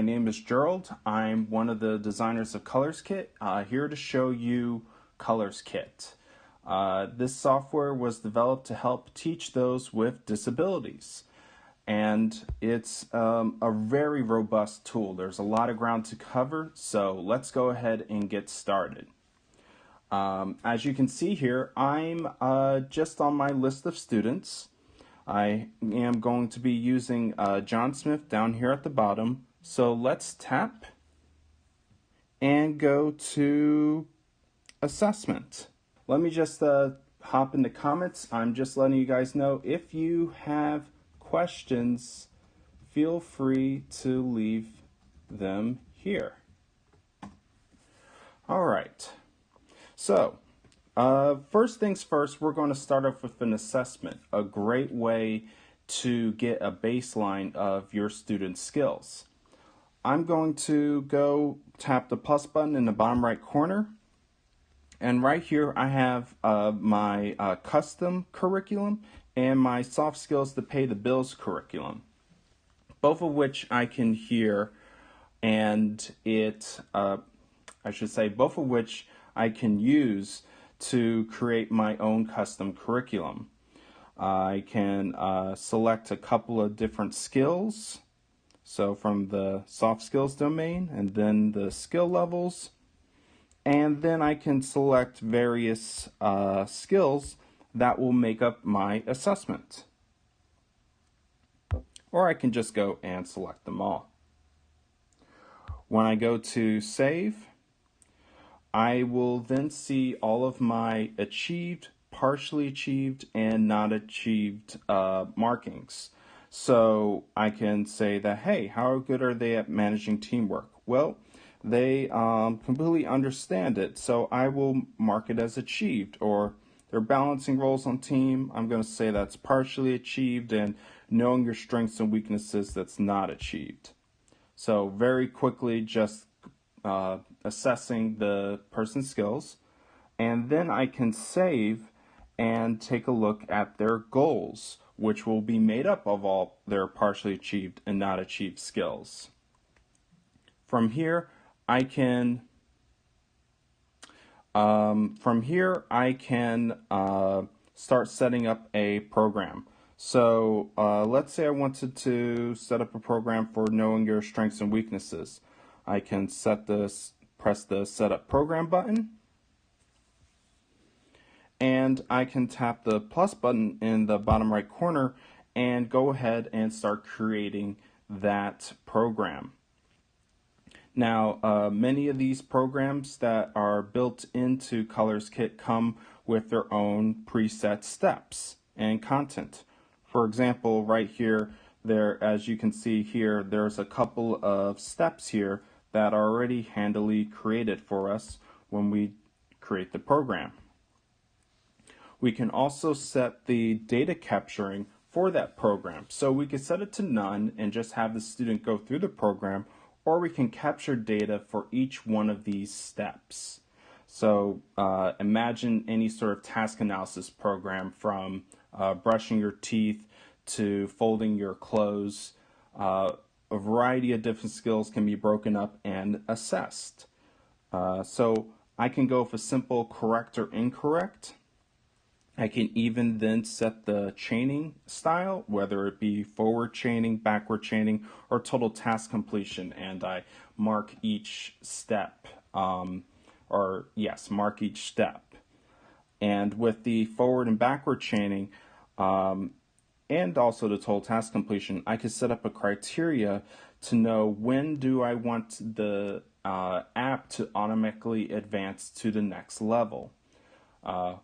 my name is Gerald. I'm one of the designers of ColorsKit, here to show you ColorsKit. This software was developed to help teach those with disabilities. And it's a very robust tool. There's a lot of ground to cover, so let's go ahead and get started. As you can see here, I'm just on my list of students. I am going to be using John Smith down here at the bottom. So let's tap and go to assessment. Let me just hop in the comments. I'm just letting you guys know if you have questions, feel free to leave them here. All right. So, first things first, we're going to start off with an assessment, a great way to get a baseline of your students' skills. I'm going to go tap the plus button in the bottom right corner, and right here I have my custom curriculum and my soft skills to pay the bills curriculum, both of which I can hear, and both of which I can use to create my own custom curriculum. I can select a couple of different skills, so from the soft skills domain, and then the skill levels, and then I can select various skills that will make up my assessment. Or I can just go and select them all. When I go to save, I will then see all of my achieved, partially achieved, and not achieved markings. So I can say that, hey, how good are they at managing teamwork? Well, they completely understand it, so I will mark it as achieved. Or they're balancing roles on team, I'm going to say that's partially achieved, and knowing your strengths and weaknesses, that's not achieved. So very quickly, just assessing the person's skills, and then I can save and take a look at their goals, which will be made up of all their partially achieved and not achieved skills. From here, I can start setting up a program. So let's say I wanted to set up a program for knowing your strengths and weaknesses. I can press the Setup Program button, and I can tap the plus button in the bottom right corner and go ahead and start creating that program. Now, many of these programs that are built into ColorsKit come with their own preset steps and content. For example, right here, as you can see here, there's a couple of steps here that are already handily created for us when we create the program. We can also set the data capturing for that program. So we could set it to none and just have the student go through the program, or we can capture data for each one of these steps. So imagine any sort of task analysis program, from brushing your teeth to folding your clothes. A variety of different skills can be broken up and assessed. So I can go for simple correct or incorrect. I can even then set the chaining style, whether it be forward chaining, backward chaining, or total task completion, and I mark each step, mark each step. And with the forward and backward chaining, and also the total task completion, I could set up a criteria to know when do I want the app to automatically advance to the next level.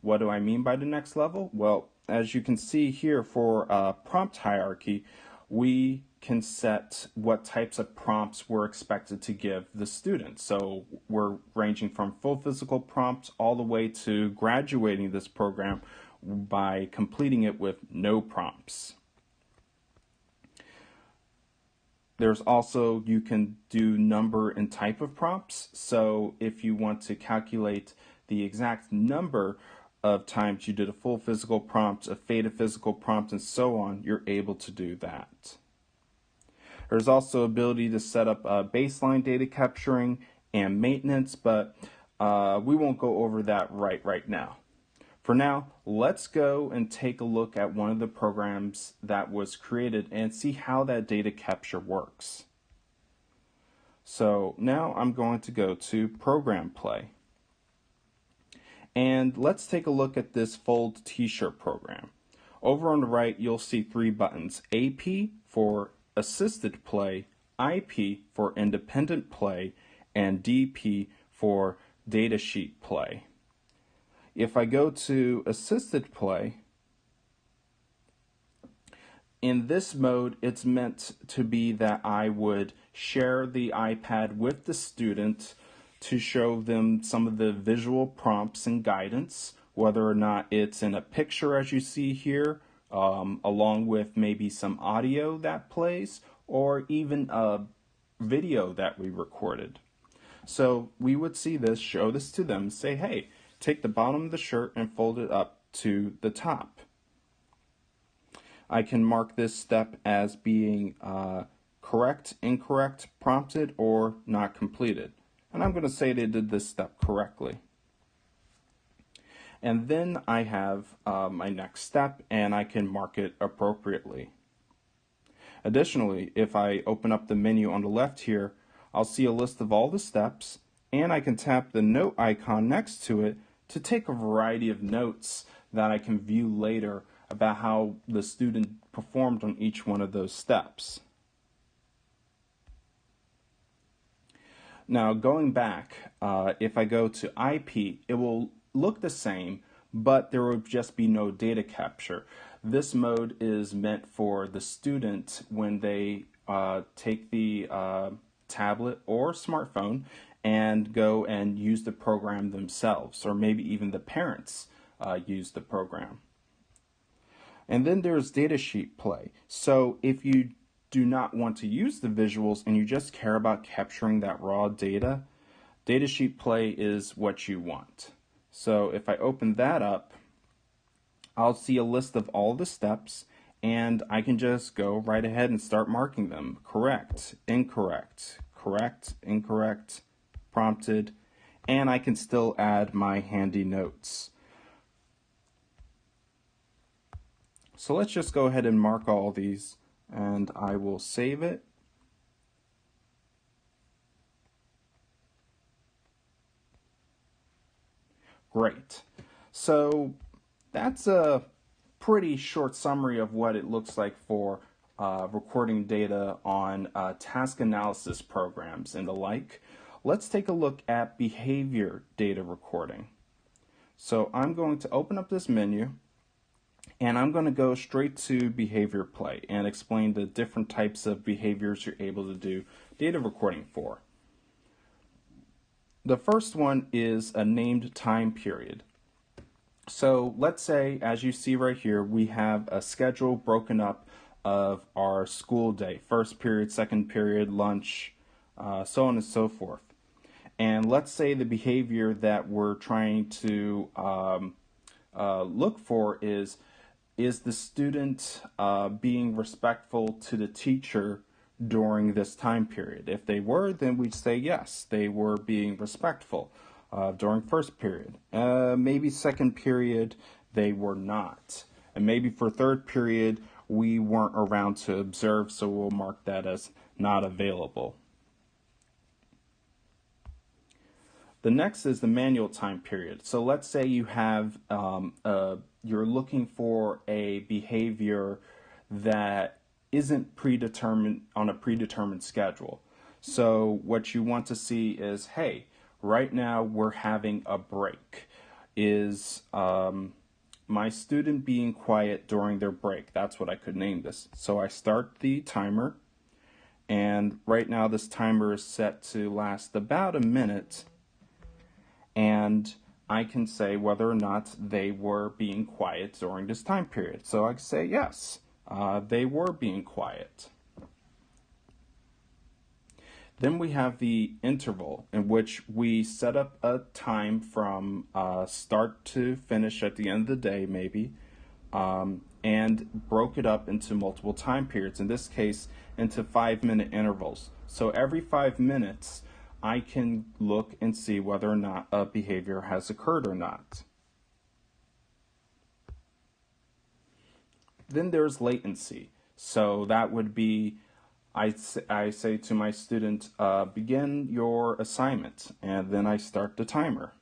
What do I mean by the next level? Well, as you can see here for prompt hierarchy, we can set what types of prompts we're expected to give the student. So we're ranging from full physical prompts all the way to graduating this program by completing it with no prompts. There's also, you can do number and type of prompts. So if you want to calculate the exact number of times you did a full physical prompt, a faded physical prompt, and so on, you're able to do that. There's also ability to set up baseline data capturing and maintenance, but we won't go over that right now. For now, let's go and take a look at one of the programs that was created and see how that data capture works. So now I'm going to go to Program Play. And let's take a look at this Fold T-shirt program. Over on the right, you'll see 3 buttons: AP for assisted play, IP for independent play, and DP for datasheet play. If I go to assisted play, in this mode, it's meant to be that I would share the iPad with the student to show them some of the visual prompts and guidance, whether or not it's in a picture as you see here, along with maybe some audio that plays, or even a video that we recorded. So we would see this, show this to them, say, hey, take the bottom of the shirt and fold it up to the top. I can mark this step as being correct, incorrect, prompted, or not completed. And I'm going to say they did this step correctly. And then I have my next step, and I can mark it appropriately. Additionally, if I open up the menu on the left here, I'll see a list of all the steps, and I can tap the note icon next to it to take a variety of notes that I can view later about how the student performed on each one of those steps. Now going back, if I go to IP, it will look the same, but there will just be no data capture. This mode is meant for the student when they take the tablet or smartphone and go and use the program themselves, or maybe even the parents use the program. And then there's datasheet play. So if you do not want to use the visuals and you just care about capturing that raw data, datasheet play is what you want. So if I open that up, I'll see a list of all the steps, and I can just go right ahead and start marking them. Correct, incorrect, correct, incorrect, prompted, and I can still add my handy notes. So let's just go ahead and mark all these, and I will save it. Great. So that's a pretty short summary of what it looks like for recording data on task analysis programs and the like. Let's take a look at behavior data recording. So I'm going to open up this menu, and I'm going to go straight to behavior play and explain the different types of behaviors you're able to do data recording for. The first one is a named time period. So let's say, as you see right here, we have a schedule broken up of our school day: first period, second period, lunch, so on and so forth. And let's say the behavior that we're trying to look for is the student being respectful to the teacher during this time period? If they were, then we'd say yes, they were being respectful during first period. Maybe second period, they were not. And maybe for third period, we weren't around to observe, so we'll mark that as not available. The next is the manual time period. So let's say you have you're looking for a behavior that isn't predetermined on a predetermined schedule. So what you want to see is, hey, right now we're having a break. Is my student being quiet during their break? That's what I could name this. So I start the timer, and right now this timer is set to last about a minute, and I can say whether or not they were being quiet during this time period. So I can say yes, they were being quiet. Then we have the interval, in which we set up a time from start to finish at the end of the day, maybe. and broke it up into multiple time periods, in this case into 5-minute intervals. So every 5 minutes I can look and see whether or not a behavior has occurred or not. Then there's latency. So that would be, I say to my student, begin your assignment, and then I start the timer.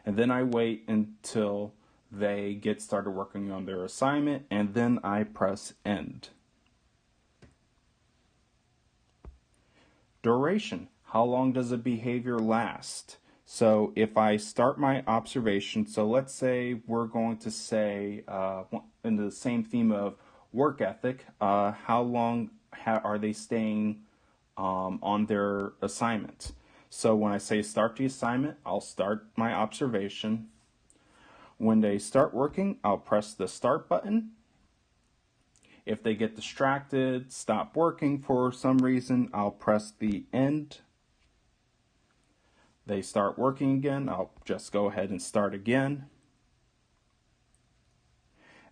And then I wait until they get started working on their assignment, and then I press end. Duration. How long does a behavior last? So if I start my observation, so let's say we're going to say, in the same theme of work ethic, how long are they staying on their assignment? So when I say start the assignment, I'll start my observation. When they start working, I'll press the start button. If they get distracted, stop working for some reason, I'll press the end. They start working again, I'll just go ahead and start again.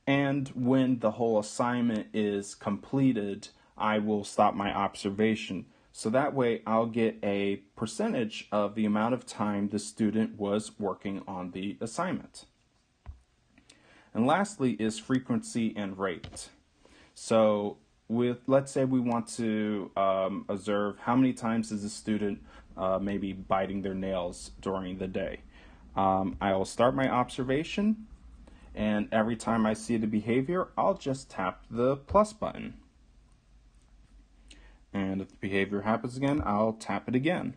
And when the whole assignment is completed, I will stop my observation. So that way I'll get a percentage of the amount of time the student was working on the assignment. And lastly is frequency and rate. So let's say we want to observe how many times is a student maybe biting their nails during the day. I will start my observation, and every time I see the behavior, I'll just tap the plus button. And if the behavior happens again, I'll tap it again.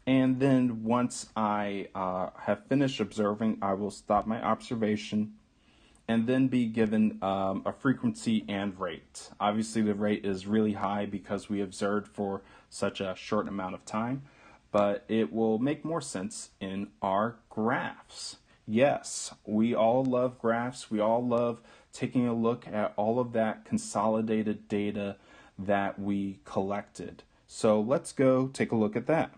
And then once I have finished observing, I will stop my observation and then be given a frequency and rate. Obviously the rate is really high because we observed for such a short amount of time, but it will make more sense in our graphs. Yes, we all love graphs. We all love taking a look at all of that consolidated data that we collected. So let's go take a look at that.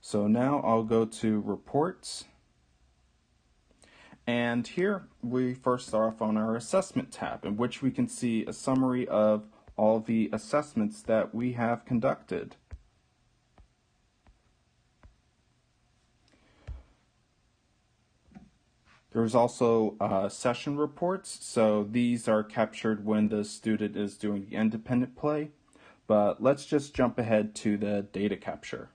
So now I'll go to reports. And here we first start off on our assessment tab, in which we can see a summary of all the assessments that we have conducted. There's also session reports, so these are captured when the student is doing the independent play, but let's just jump ahead to the data capture.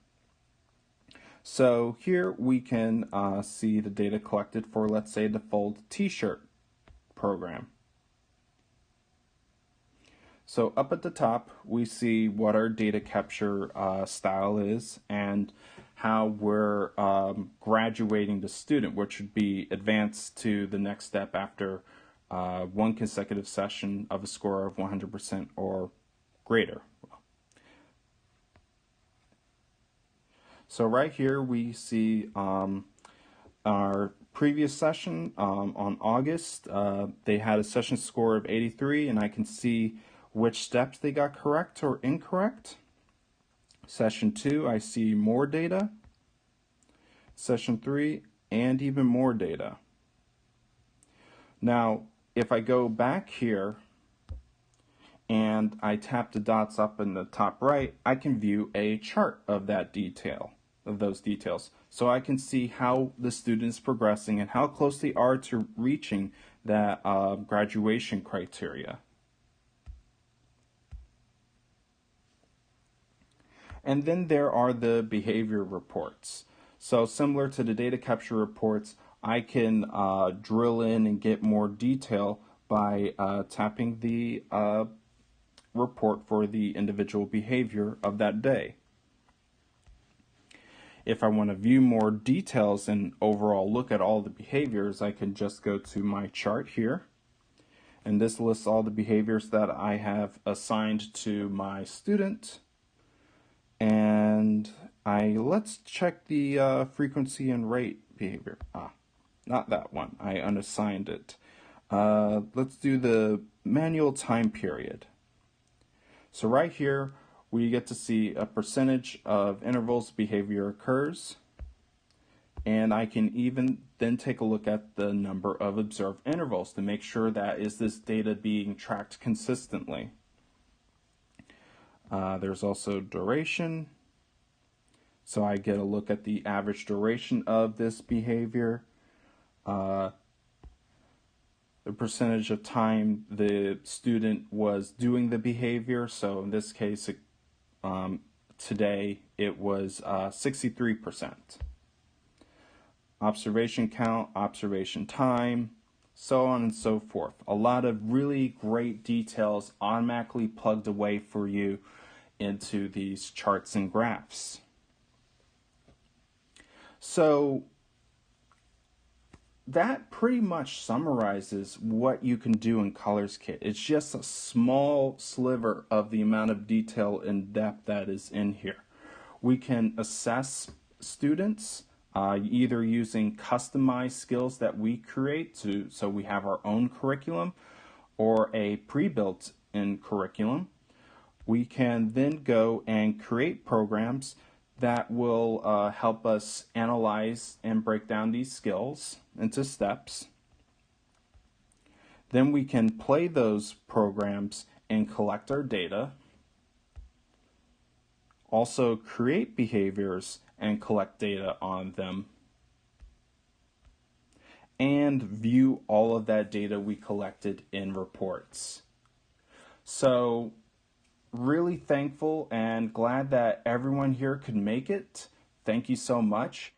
So here we can see the data collected for, let's say, the Fold T-shirt program. So up at the top, we see what our data capture style is and how we're graduating the student, which would be advanced to the next step after one consecutive session of a score of 100% or greater. So right here we see our previous session on August. They had a session score of 83, and I can see which steps they got correct or incorrect. Session 2, I see more data. Session 3, and even more data. Now, if I go back here and I tap the dots up in the top right, I can view a chart of that detail, of those details. So I can see how the student is progressing and how close they are to reaching that graduation criteria. And then there are the behavior reports. So similar to the data capture reports, I can drill in and get more detail by tapping the report for the individual behavior of that day. If I want to view more details and overall look at all the behaviors, I can just go to my chart here. And this lists all the behaviors that I have assigned to my student. And let's check the frequency and rate behavior. Not that one. I unassigned it. Let's do the manual time period. So right here, we get to see a percentage of intervals behavior occurs. And I can even then take a look at the number of observed intervals to make sure that is this data being tracked consistently. There's also duration. So I get a look at the average duration of this behavior, the percentage of time the student was doing the behavior. So in this case, today it was 63%. Observation count, observation time, so on and so forth. A lot of really great details automatically plugged away for you into these charts and graphs. So that pretty much summarizes what you can do in ColorsKit. It's just a small sliver of the amount of detail and depth that is in here. We can assess students either using customized skills that we create so we have our own curriculum or a pre-built in curriculum. We can then go and create programs that will help us analyze and break down these skills into steps. Then we can play those programs and collect our data. Also create behaviors and collect data on them. And view all of that data we collected in reports. So really thankful and glad that everyone here could make it. Thank you so much.